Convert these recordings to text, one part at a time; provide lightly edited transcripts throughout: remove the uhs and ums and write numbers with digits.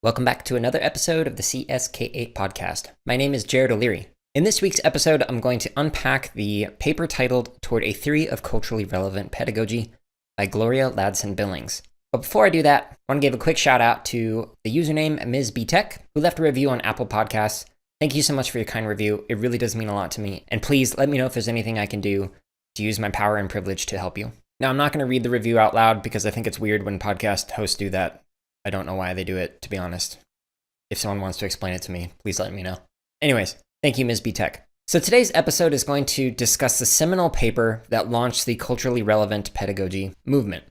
Welcome back to another episode of the CSK8 podcast. My name is Jared O'Leary. In this week's episode, I'm going to unpack the paper titled Toward a Theory of Culturally Relevant Pedagogy by Ladson-Billings. But before I do that, I want to give a quick shout out to the username Ms. Btech, who left a review on Apple Podcasts. Thank you so much for your kind review. It really does mean a lot to me. And please let me know if there's anything I can do to use my power and privilege to help you. Now, I'm not going to read the review out loud because I think it's weird when podcast hosts do that. I don't know why they do it, to be honest. If someone wants to explain it to me, please let me know. Anyways, thank you, Ms. Btech. So today's episode is going to discuss the seminal paper that launched the culturally relevant pedagogy movement.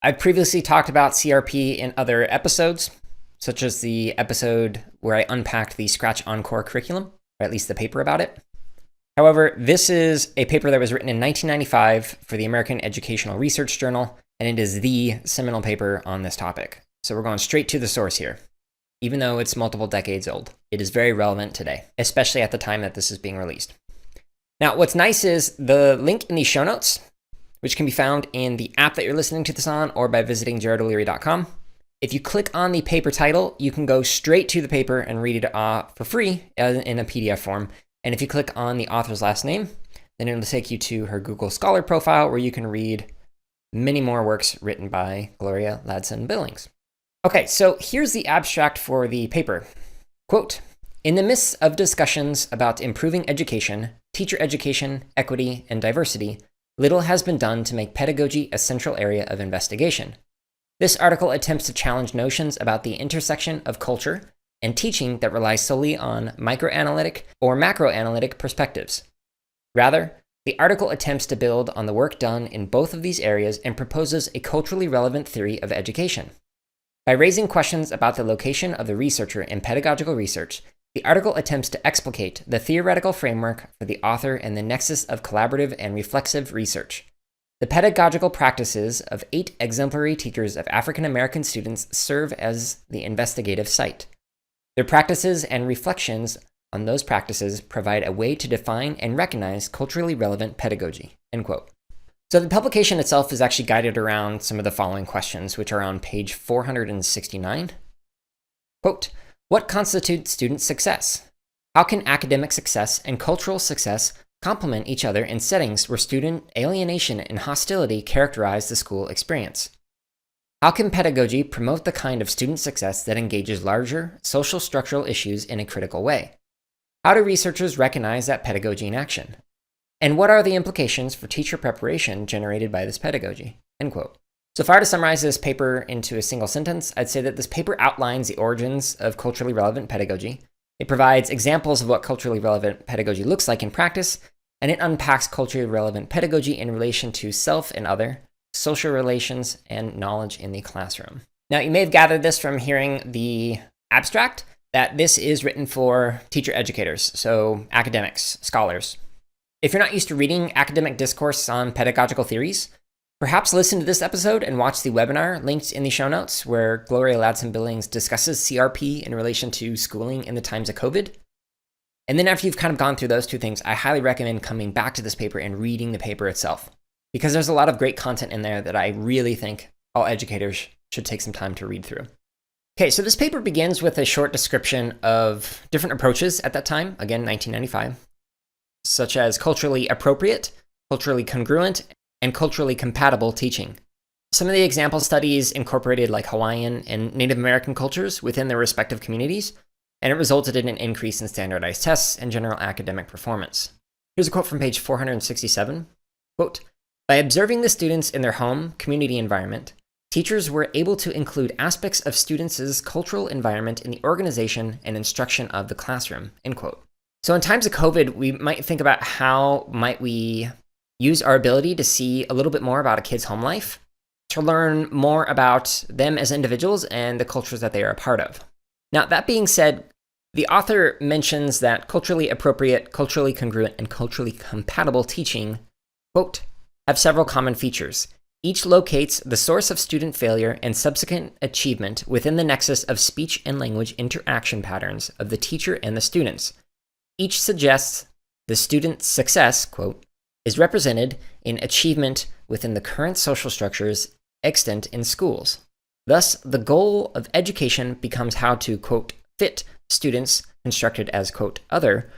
I've previously talked about CRP in other episodes, such as the episode where I unpacked the Scratch Encore curriculum, or at least the paper about it. However, this is a paper that was written in 1995 for the American Educational Research Journal, and it is the seminal paper on this topic. So we're going straight to the source here. Even though it's multiple decades old, it is very relevant today, especially at the time that this is being released. Now, what's nice is the link in the show notes, which can be found in the app that you're listening to this on or by visiting jaredoleary.com. If you click on the paper title, you can go straight to the paper and read it for free in a PDF form. And if you click on the author's last name, then it'll take you to her Google Scholar profile where you can read many more works written by Ladson-Billings. Okay, so here's the abstract for the paper. Quote, "In the midst of discussions about improving education, teacher education, equity, and diversity, little has been done to make pedagogy a central area of investigation. This article attempts to challenge notions about the intersection of culture and teaching that rely solely on microanalytic or macroanalytic perspectives. Rather, the article attempts to build on the work done in both of these areas and proposes a culturally relevant theory of education. By raising questions about the location of the researcher in pedagogical research, the article attempts to explicate the theoretical framework for the author and the nexus of collaborative and reflexive research. The pedagogical practices of 8 exemplary teachers of African American students serve as the investigative site. Their practices and reflections on those practices provide a way to define and recognize culturally relevant pedagogy." End quote. So the publication itself is actually guided around some of the following questions, which are on page 469. Quote, "What constitutes student success? How can academic success and cultural success complement each other in settings where student alienation and hostility characterize the school experience? How can pedagogy promote the kind of student success that engages larger social structural issues in a critical way? How do researchers recognize that pedagogy in action? And what are the implications for teacher preparation generated by this pedagogy?" End quote. So if I were to summarize this paper into a single sentence, I'd say that this paper outlines the origins of culturally relevant pedagogy. It provides examples of what culturally relevant pedagogy looks like in practice, and it unpacks culturally relevant pedagogy in relation to self and other, social relations, and knowledge in the classroom. Now, you may have gathered this from hearing the abstract, that this is written for teacher educators, so academics, scholars. If you're not used to reading academic discourse on pedagogical theories, perhaps listen to this episode and watch the webinar linked in the show notes where Ladson-Billings discusses CRP in relation to schooling in the times of COVID. And then after you've kind of gone through those two things, I highly recommend coming back to this paper and reading the paper itself, because there's a lot of great content in there that I really think all educators should take some time to read through. Okay, so this paper begins with a short description of different approaches at that time, again, 1995. Such as culturally appropriate, culturally congruent, and culturally compatible teaching. Some of the example studies incorporated like Hawaiian and Native American cultures within their respective communities, and it resulted in an increase in standardized tests and general academic performance. Here's a quote from page 467. Quote, "By observing the students in their home community environment, teachers were able to include aspects of students' cultural environment in the organization and instruction of the classroom." End quote. So in times of COVID, we might think about how might we use our ability to see a little bit more about a kid's home life to learn more about them as individuals and the cultures that they are a part of. Now, that being said, the author mentions that culturally appropriate, culturally congruent, and culturally compatible teaching, quote, "have several common features. Each locates the source of student failure and subsequent achievement within the nexus of speech and language interaction patterns of the teacher and the students. Each suggests the student's success, quote, is represented in achievement within the current social structures extant in schools." Thus, the goal of education becomes how to, quote, fit students constructed as, quote, other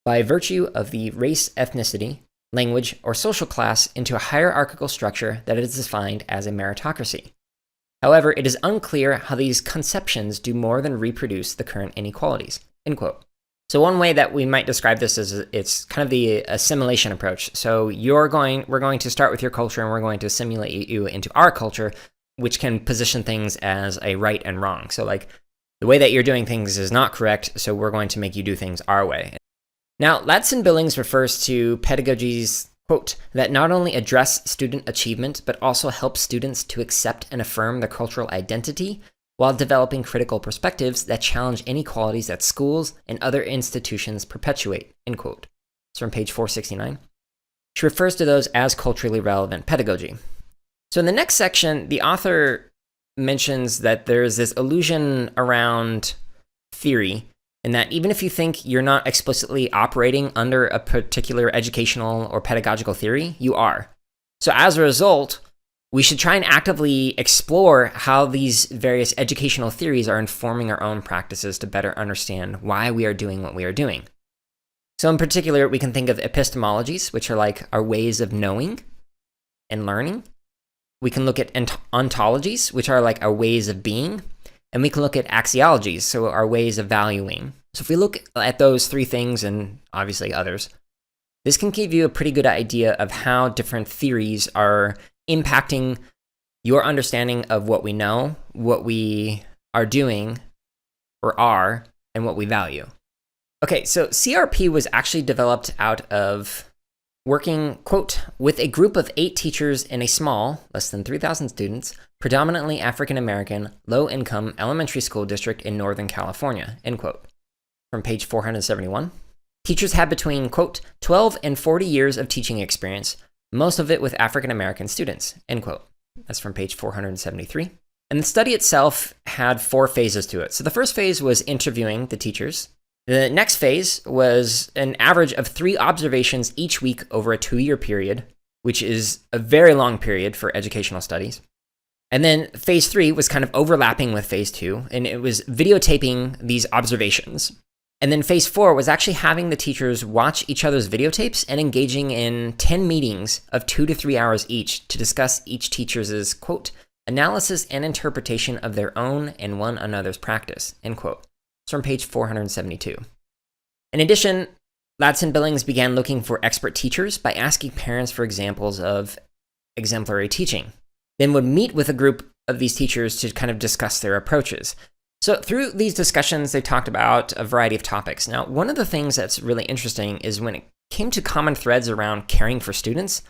by virtue of the race, ethnicity, language, or social class into a hierarchical structure that is defined as a meritocracy. However, it is unclear how these conceptions do more than reproduce the current inequalities, end quote. So one way that we might describe this is it's kind of the assimilation approach. So we're going to start with your culture and we're going to assimilate you into our culture, which can position things as a right and wrong. So like the way that you're doing things is not correct, so we're going to make you do things our way. Now, Ladson-Billings refers to pedagogies, quote, that not only address student achievement, but also help students to accept and affirm their cultural identity while developing critical perspectives that challenge inequalities that schools and other institutions perpetuate, end quote. It's from page 469. She refers to those as culturally relevant pedagogy. So in the next section, the author mentions that there's this illusion around theory, and that even if you think you're not explicitly operating under a particular educational or pedagogical theory, you are. So as a result, we should try and actively explore how these various educational theories are informing our own practices to better understand why we are doing what we are doing. So in particular, we can think of epistemologies, which are like our ways of knowing and learning. We can look at ontologies, which are like our ways of being. And we can look at axiologies, so our ways of valuing. So if we look at those three things, and obviously others, this can give you a pretty good idea of how different theories are impacting your understanding of what we know, what we are doing or are, and what we value. Okay, so CRP was actually developed out of working, quote, with a group of 8 teachers in a small, less than 3,000 students, predominantly African-American, low-income elementary school district in Northern California, end quote. From page 471. Teachers had between, quote, 12 and 40 years of teaching experience, most of it with African-American students, end quote. That's from page 473. And the study itself had 4 phases to it. So the first phase was interviewing the teachers. The next phase was an average of 3 observations each week over a 2-year period, which is a very long period for educational studies. And then phase 3 was kind of overlapping with phase 2, and it was videotaping these observations. And then phase 4 was actually having the teachers watch each other's videotapes and engaging in 10 meetings of 2 to 3 hours each to discuss each teacher's, quote, analysis and interpretation of their own and one another's practice, end quote. It's from page 472. In addition, Ladson-Billings began looking for expert teachers by asking parents for examples of exemplary teaching, then would meet with a group of these teachers to kind of discuss their approaches. So through these discussions, they talked about a variety of topics. Now, one of the things that's really interesting is when it came to common threads around caring for students,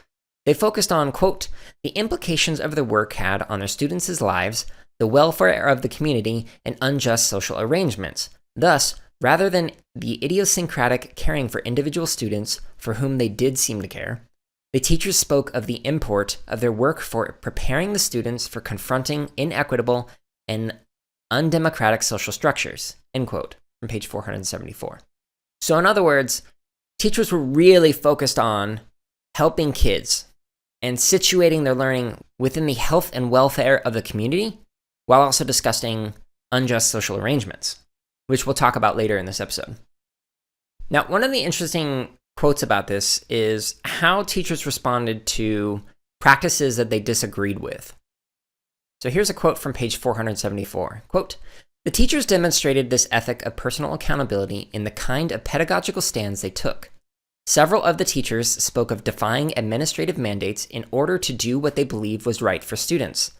they focused on, quote, the implications of their work had on their students' lives, the welfare of the community, and unjust social arrangements. Thus, rather than the idiosyncratic caring for individual students for whom they did seem to care, the teachers spoke of the import of their work for preparing the students for confronting inequitable and undemocratic social structures, end quote, from page 474. So in other words, teachers were really focused on helping kids and situating their learning within the health and welfare of the community, while also discussing unjust social arrangements, which we'll talk about later in this episode. Now, one of the interesting quotes about this is how teachers responded to practices that they disagreed with. So here's a quote from page 474. Quote, the teachers demonstrated this ethic of personal accountability in the kind of pedagogical stands they took. Several of the teachers spoke of defying administrative mandates in order to do what they believed was right for students.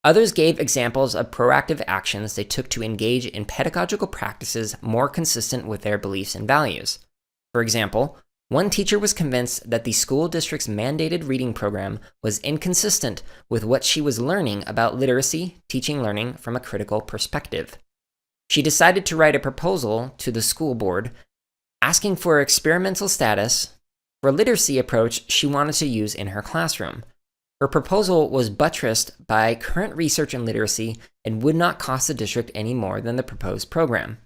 Others gave examples of proactive actions they took to engage in pedagogical practices more consistent with their beliefs and values. For example, one teacher was convinced that the school district's mandated reading program was inconsistent with what she was learning about literacy, teaching learning from a critical perspective. She decided to write a proposal to the school board asking for experimental status for a literacy approach she wanted to use in her classroom. Her proposal was buttressed by current research in literacy and would not cost the district any more than the proposed program.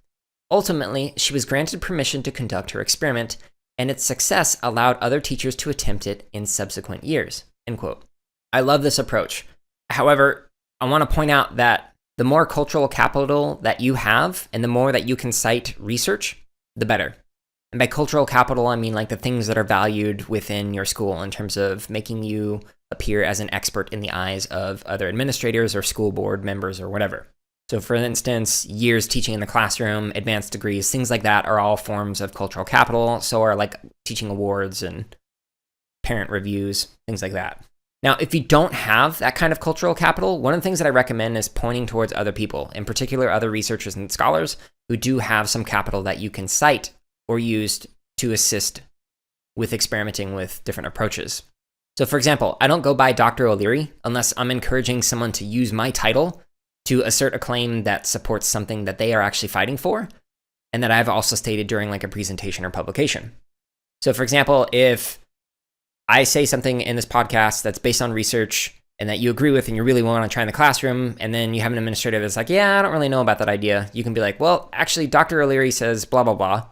Ultimately, she was granted permission to conduct her experiment, and its success allowed other teachers to attempt it in subsequent years, end quote. I love this approach. However, I want to point out that The more cultural capital that you have and the more that you can cite research, the better. And by cultural capital, I mean like the things that are valued within your school in terms of making you appear as an expert in the eyes of other administrators or school board members or whatever. So for instance, years teaching in the classroom, advanced degrees, things like that are all forms of cultural capital. So are like teaching awards and parent reviews, things like that. Now, if you don't have that kind of cultural capital, one of the things that I recommend is pointing towards other people, in particular other researchers and scholars who do have some capital that you can cite or use to assist with experimenting with different approaches. So for example, I don't go by Dr. O'Leary unless I'm encouraging someone to use my title to assert a claim that supports something that they are actually fighting for, and that I've also stated during like a presentation or publication. So for example, if I say something in this podcast that's based on research and that you agree with and you really want to try in the classroom, and then you have an administrator that's like, yeah, I don't really know about that idea, you can be like, well, actually, Dr. O'Leary says blah, blah, blah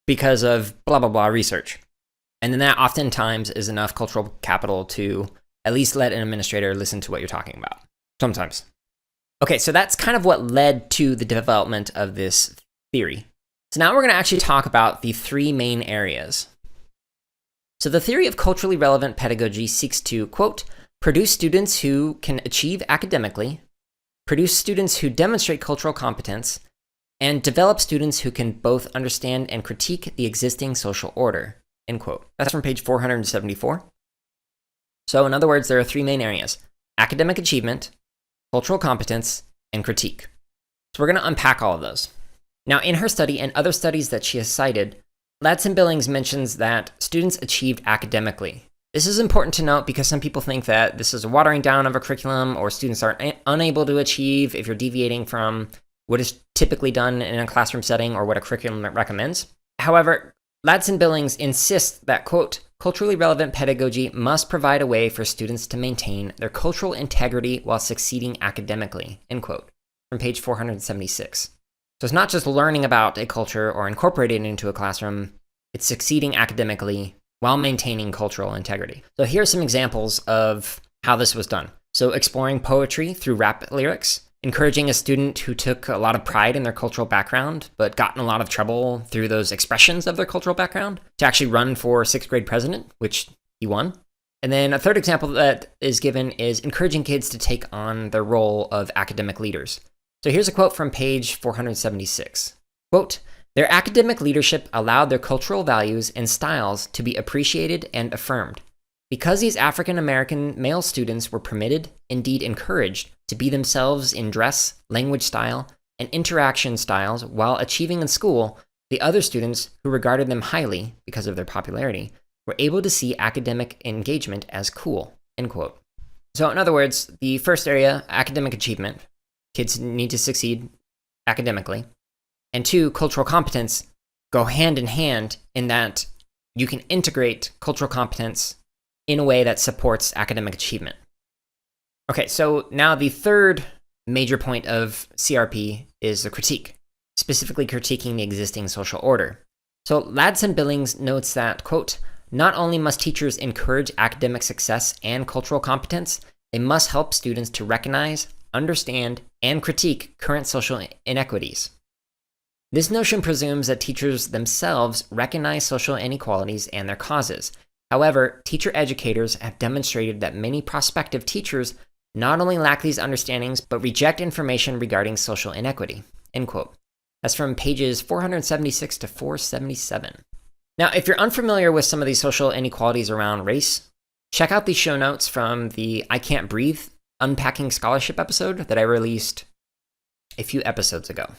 because of blah, blah, blah research. And then that oftentimes is enough cultural capital to at least let an administrator listen to what you're talking about. Sometimes. Okay, so that's kind of what led to the development of this theory. So now we're going to actually talk about the three main areas. So the theory of culturally relevant pedagogy seeks to, quote, produce students who can achieve academically, produce students who demonstrate cultural competence, and develop students who can both understand and critique the existing social order, end quote. That's from page 474. So in other words, there are three main areas: academic achievement, cultural competence, and critique. So we're going to unpack all of those. Now, in her study and other studies that she has cited, Ladson-Billings mentions that students achieved academically. This is important to note because some people think that this is a watering down of a curriculum, or students are unable to achieve if you're deviating from what is typically done in a classroom setting or what a curriculum recommends. However, Ladson-Billings insists that, quote, culturally relevant pedagogy must provide a way for students to maintain their cultural integrity while succeeding academically, end quote, from page 476. So it's not just learning about a culture or incorporating it into a classroom, it's succeeding academically while maintaining cultural integrity. So here are some examples of how this was done. So exploring poetry through rap lyrics, encouraging a student who took a lot of pride in their cultural background, but got in a lot of trouble through those expressions of their cultural background, to actually run for sixth grade president, which he won. And then a third example that is given is encouraging kids to take on their role of academic leaders. So here's a quote from page 476. Quote, their academic leadership allowed their cultural values and styles to be appreciated and affirmed. Because these African American male students were permitted, indeed encouraged, to be themselves in dress, language style, and interaction styles while achieving in school, the other students, who regarded them highly because of their popularity, were able to see academic engagement as cool, end quote. So in other words, the first area, academic achievement, kids need to succeed academically. And two, cultural competence, go hand in hand in that you can integrate cultural competence in a way that supports academic achievement. Okay, so now the third major point of CRP is the critique, specifically critiquing the existing social order. So Ladson-Billings notes that, quote, not only must teachers encourage academic success and cultural competence, they must help students to recognize, understand, and critique current social inequities. This notion presumes that teachers themselves recognize social inequalities and their causes. However, teacher educators have demonstrated that many prospective teachers not only lack these understandings, but reject information regarding social inequity, end quote. That's from pages 476 to 477. Now, if you're unfamiliar with some of these social inequalities around race, check out the show notes from the I Can't Breathe Unpacking Scholarship episode that I released a few episodes ago.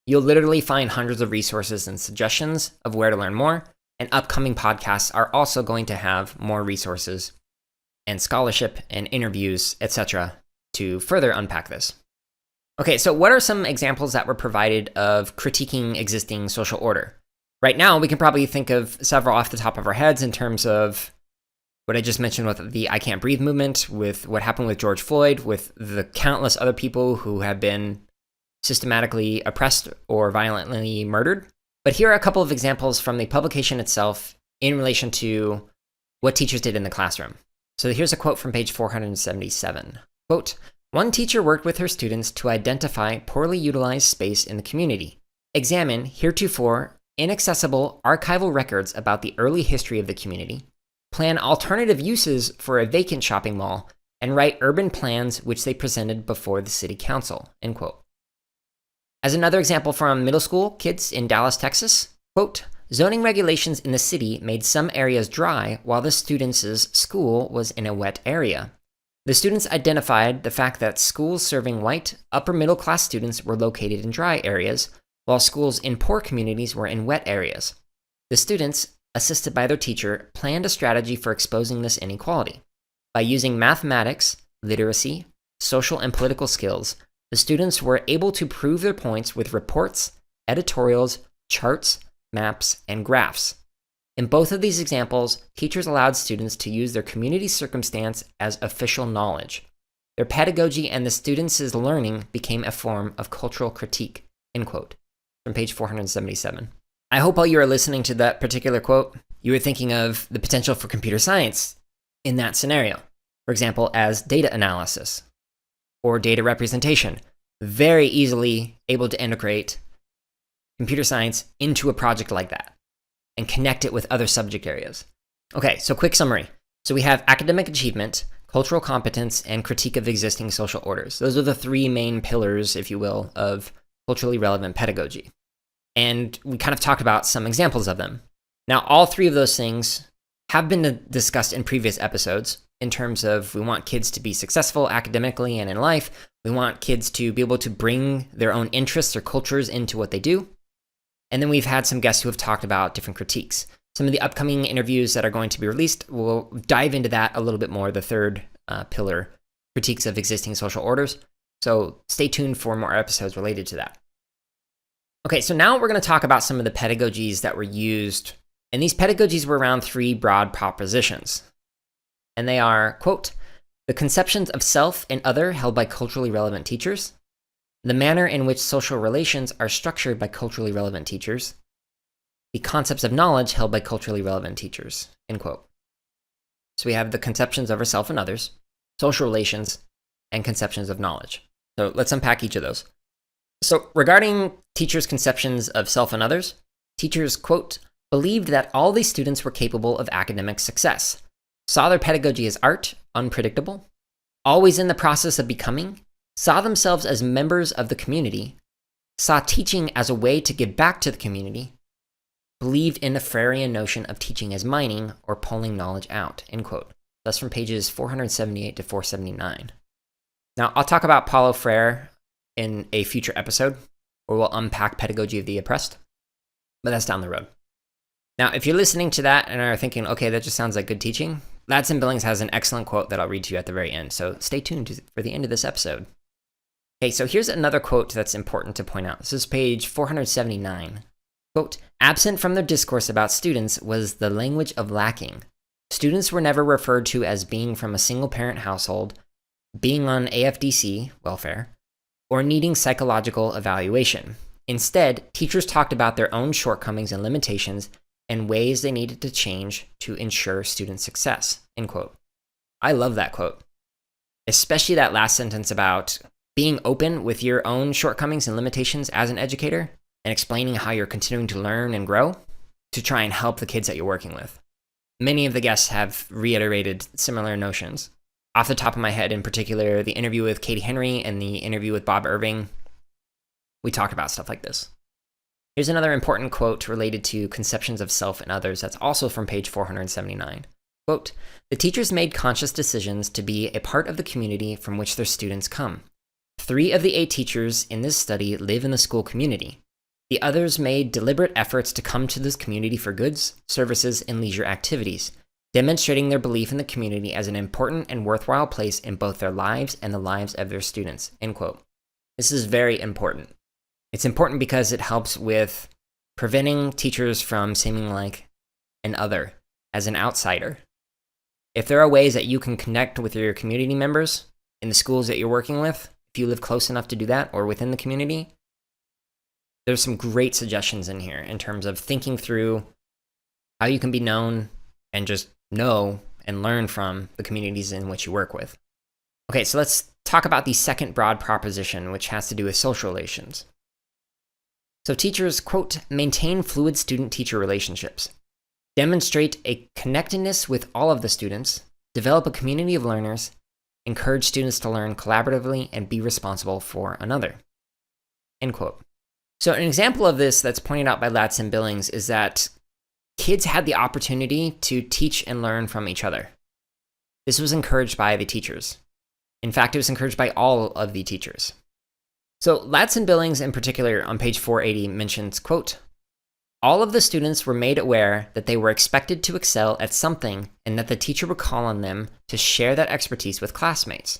You'll literally find hundreds of resources and suggestions of where to learn more, and upcoming podcasts are also going to have more resources and scholarship and interviews, etc., to further unpack this. Okay, so what are some examples that were provided of critiquing existing social order? Right now, we can probably think of several off the top of our heads in terms of what I just mentioned with the I Can't Breathe movement, with what happened with George Floyd, with the countless other people who have been systematically oppressed or violently murdered. But here are a couple of examples from the publication itself in relation to what teachers did in the classroom. So here's a quote from page 477. Quote, One teacher worked with her students to identify poorly utilized space in the community, examine heretofore inaccessible archival records about the early history of the community, plan alternative uses for a vacant shopping mall, and write urban plans which they presented before the city council, end quote. As another example from middle school kids in Dallas, Texas, quote, zoning regulations in the city made some areas dry while the students' school was in a wet area. The students identified the fact that schools serving white, upper middle class students were located in dry areas, while schools in poor communities were in wet areas. The students, assisted by their teacher, planned a strategy for exposing this inequality. By using mathematics, literacy, social and political skills, the students were able to prove their points with reports, editorials, charts, maps, and graphs. In both of these examples, teachers allowed students to use their community circumstance as official knowledge. Their pedagogy and the students' learning became a form of cultural critique, end quote, from page 477. I hope while you are listening to that particular quote, you were thinking of the potential for computer science in that scenario. For example, as data analysis or data representation, very easily able to integrate computer science into a project like that and connect it with other subject areas. Okay, so quick summary. So we have academic achievement, cultural competence, and critique of existing social orders. Those are the three main pillars, if you will, of culturally relevant pedagogy. And we kind of talked about some examples of them. Now, all three of those things have been discussed in previous episodes in terms of we want kids to be successful academically and in life. We want kids to be able to bring their own interests or cultures into what they do. And then we've had some guests who have talked about different critiques. Some of the upcoming interviews that are going to be released will dive into that a little bit more, the third pillar, critiques of existing social orders. So stay tuned for more episodes related to that. Okay, so now we're going to talk about some of the pedagogies that were used. And these pedagogies were around three broad propositions. And they are, quote, the conceptions of self and other held by culturally relevant teachers, the manner in which social relations are structured by culturally relevant teachers, the concepts of knowledge held by culturally relevant teachers, end quote. So we have the conceptions of ourself and others, social relations, and conceptions of knowledge. So let's unpack each of those. So regarding teachers' conceptions of self and others, teachers, quote, believed that all these students were capable of academic success, saw their pedagogy as art, unpredictable, always in the process of becoming, saw themselves as members of the community, saw teaching as a way to give back to the community, believed in the Freirean notion of teaching as mining or pulling knowledge out, end quote. That's from pages 478 to 479. Now, I'll talk about Paulo Freire in a future episode, where we'll unpack Pedagogy of the Oppressed, but that's down the road. Now, if you're listening to that and are thinking, okay, that just sounds like good teaching, Ladson-Billings has an excellent quote that I'll read to you at the very end, so stay tuned for the end of this episode. Okay, so here's another quote that's important to point out. This is page 479. Quote, absent from their discourse about students was the language of lacking. Students were never referred to as being from a single-parent household, being on AFDC, welfare, or needing psychological evaluation. Instead, teachers talked about their own shortcomings and limitations and ways they needed to change to ensure student success, end quote. I love that quote, especially that last sentence about being open with your own shortcomings and limitations as an educator and explaining how you're continuing to learn and grow to try and help the kids that you're working with. Many of the guests have reiterated similar notions. Off the top of my head, in particular, the interview with Katie Henry and the interview with Bob Irving, we talk about stuff like this. Here's another important quote related to conceptions of self and others that's also from page 479. Quote, the teachers made conscious decisions to be a part of the community from which their students come. 3 of the 8 teachers in this study live in the school community. The others made deliberate efforts to come to this community for goods, services, and leisure activities, demonstrating their belief in the community as an important and worthwhile place in both their lives and the lives of their students, end quote. This is very important. It's important because it helps with preventing teachers from seeming like an other, as an outsider. If there are ways that you can connect with your community members in the schools that you're working with, if you live close enough to do that or within the community, there's some great suggestions in here in terms of thinking through how you can be known and just know and learn from the communities in which you work with. Okay, so let's talk about the second broad proposition, which has to do with social relations. So teachers, quote, maintain fluid student-teacher relationships, demonstrate a connectedness with all of the students, develop a community of learners, encourage students to learn collaboratively, and be responsible for another, end quote. So an example of this that's pointed out by Ladson-Billings is that kids had the opportunity to teach and learn from each other. This was encouraged by the teachers. In fact, it was encouraged by all of the teachers. So Ladson-Billings in particular on page 480 mentions, quote, all of the students were made aware that they were expected to excel at something and that the teacher would call on them to share that expertise with classmates.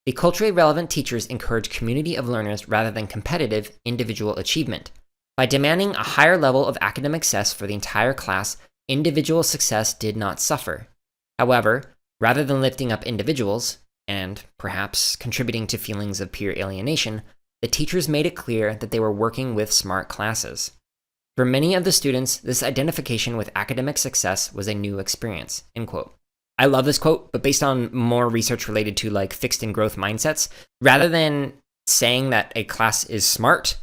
The culturally relevant teachers encourage community of learners rather than competitive individual achievement. By demanding a higher level of academic success for the entire class, individual success did not suffer. However, rather than lifting up individuals, and perhaps contributing to feelings of peer alienation, the teachers made it clear that they were working with smart classes. For many of the students, this identification with academic success was a new experience, end quote. I love this quote, but based on more research related to like fixed and growth mindsets, rather than saying that a class is smart,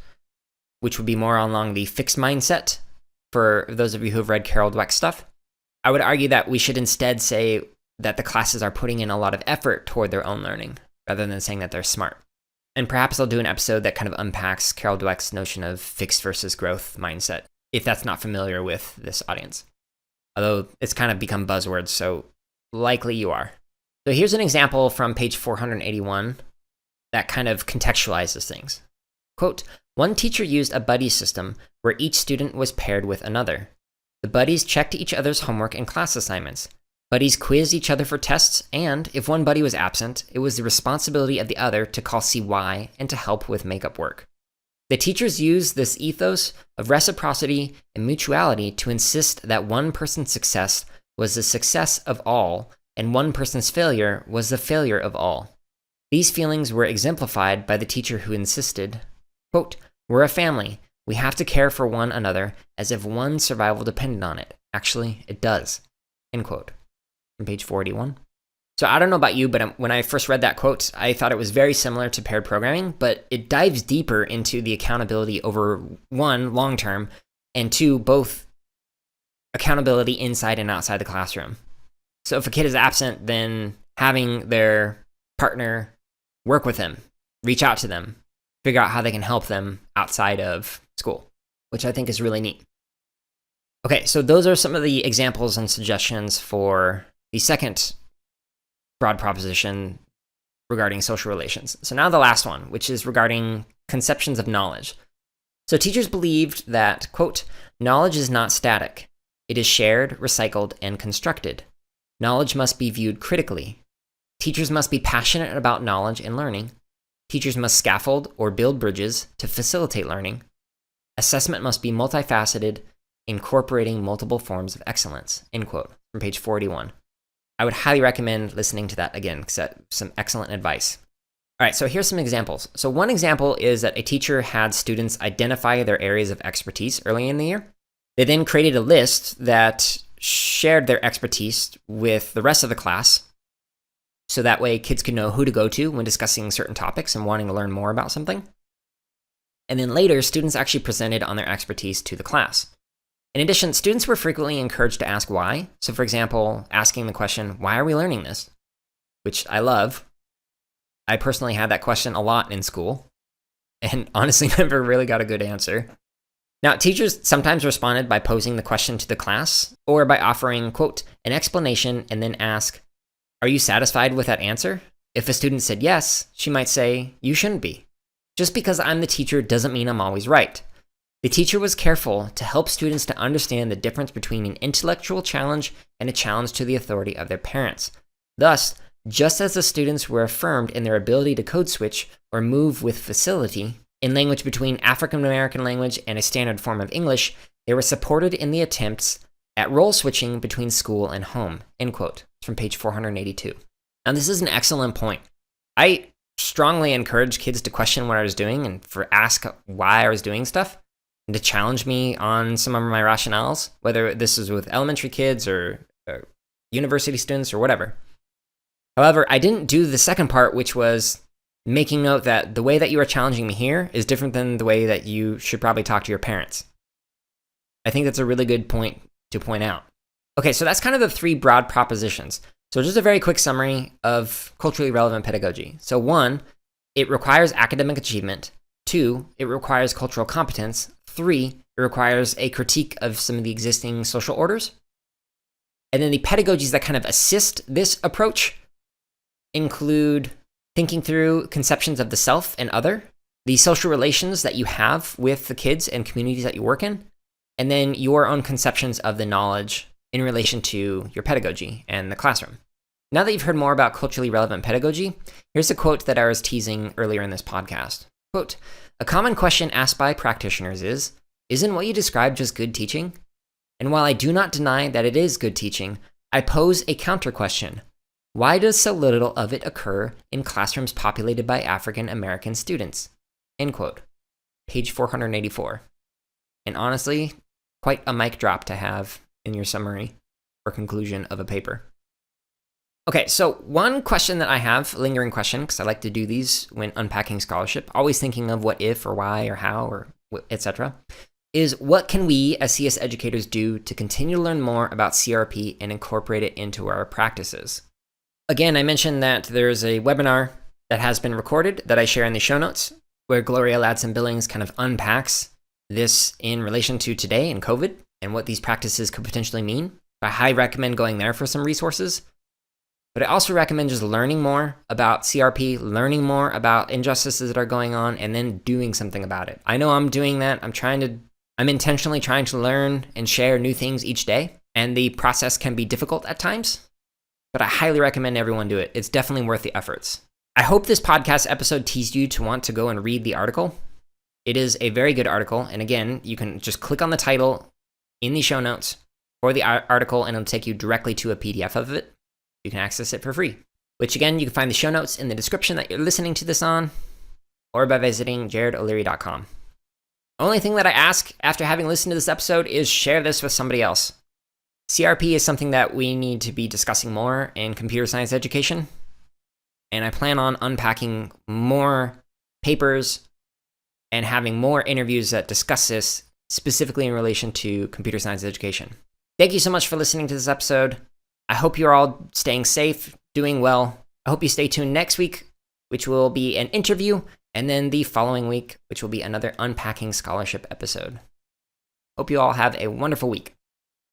which would be more along the fixed mindset for those of you who have read Carol Dweck's stuff, I would argue that we should instead say that the classes are putting in a lot of effort toward their own learning, rather than saying that they're smart. And perhaps I'll do an episode that kind of unpacks Carol Dweck's notion of fixed versus growth mindset, if that's not familiar with this audience. Although it's kind of become buzzwords, so likely you are. So here's an example from page 481 that kind of contextualizes things. Quote, one teacher used a buddy system where each student was paired with another. The buddies checked each other's homework and class assignments. Buddies quizzed each other for tests, and if one buddy was absent, it was the responsibility of the other to call CY and to help with makeup work. The teachers used this ethos of reciprocity and mutuality to insist that one person's success was the success of all, and one person's failure was the failure of all. These feelings were exemplified by the teacher who insisted, quote, we're a family. We have to care for one another as if one's survival depended on it. Actually, it does, end quote. On page 481. So I don't know about you, but when I first read that quote, I thought it was very similar to paired programming, but it dives deeper into the accountability over one, long term, and two, both accountability inside and outside the classroom. So if a kid is absent, then having their partner work with them, reach out to them, figure out how they can help them outside of school, which I think is really neat. Okay, so those are some of the examples and suggestions for the second broad proposition regarding social relations. So now the last one, which is regarding conceptions of knowledge. So teachers believed that, quote, knowledge is not static. It is shared, recycled, and constructed. Knowledge must be viewed critically. Teachers must be passionate about knowledge and learning. Teachers must scaffold or build bridges to facilitate learning. Assessment must be multifaceted, incorporating multiple forms of excellence, end quote, from page 41. I would highly recommend listening to that again, because that's some excellent advice. All right, so here's some examples. So one example is that a teacher had students identify their areas of expertise early in the year. They then created a list that shared their expertise with the rest of the class, so that way kids could know who to go to when discussing certain topics and wanting to learn more about something. And then later, students actually presented on their expertise to the class. In addition, students were frequently encouraged to ask why. So for example, asking the question, why are we learning this? Which I love. I personally had that question a lot in school, and honestly never really got a good answer. Now, teachers sometimes responded by posing the question to the class, or by offering, quote, an explanation and then ask, are you satisfied with that answer? If a student said yes, she might say, you shouldn't be. Just because I'm the teacher doesn't mean I'm always right. The teacher was careful to help students to understand the difference between an intellectual challenge and a challenge to the authority of their parents. Thus, just as the students were affirmed in their ability to code switch or move with facility in language between African American language and a standard form of English, they were supported in the attempts at role switching between school and home, end quote, from page 482. Now, this is an excellent point. I strongly encourage kids to question what I was doing and ask why I was doing stuff, and to challenge me on some of my rationales, whether this is with elementary kids or university students or whatever. However, I didn't do the second part, which was making note that the way that you are challenging me here is different than the way that you should probably talk to your parents. I think that's a really good point to point out. Okay, so that's kind of the three broad propositions. So just a very quick summary of culturally relevant pedagogy. So 1, it requires academic achievement. 2, it requires cultural competence. 3, it requires a critique of some of the existing social orders. And then the pedagogies that kind of assist this approach include thinking through conceptions of the self and other, the social relations that you have with the kids and communities that you work in, and then your own conceptions of the knowledge in relation to your pedagogy and the classroom. Now that you've heard more about culturally relevant pedagogy, here's a quote that I was teasing earlier in this podcast. Quote, "A common question asked by practitioners is, isn't what you described just good teaching? And while I do not deny that it is good teaching, I pose a counter question. Why does so little of it occur in classrooms populated by African American students?" End quote. Page 484. And honestly, quite a mic drop to have in your summary or conclusion of a paper. Okay, so one question that I have, lingering question, because I like to do these when unpacking scholarship, always thinking of what if or why or how or etc., is what can we as CS educators do to continue to learn more about CRP and incorporate it into our practices? Again, I mentioned that there's a webinar that has been recorded that I share in the show notes, where Gloria Ladson-Billings kind of unpacks this in relation to today and COVID and what these practices could potentially mean. I highly recommend going there for some resources. But I also recommend just learning more about CRP, learning more about injustices that are going on, and then doing something about it. I know I'm doing that. I'm intentionally trying to learn and share new things each day, and the process can be difficult at times, but I highly recommend everyone do it. It's definitely worth the efforts. I hope this podcast episode teased you to want to go and read the article. It is a very good article, and again, you can just click on the title in the show notes for the article, and it'll take you directly to a PDF of it. You can access it for free, which again, you can find the show notes in the description that you're listening to this on, or by visiting jaredoleary.com. Only thing that I ask after having listened to this episode is share this with somebody else. CRP is something that we need to be discussing more in computer science education, and I plan on unpacking more papers and having more interviews that discuss this specifically in relation to computer science education. Thank you so much for listening to this episode. I hope you're all staying safe, doing well. I hope you stay tuned next week, which will be an interview, and then the following week, which will be another Unpacking Scholarship episode. Hope you all have a wonderful week.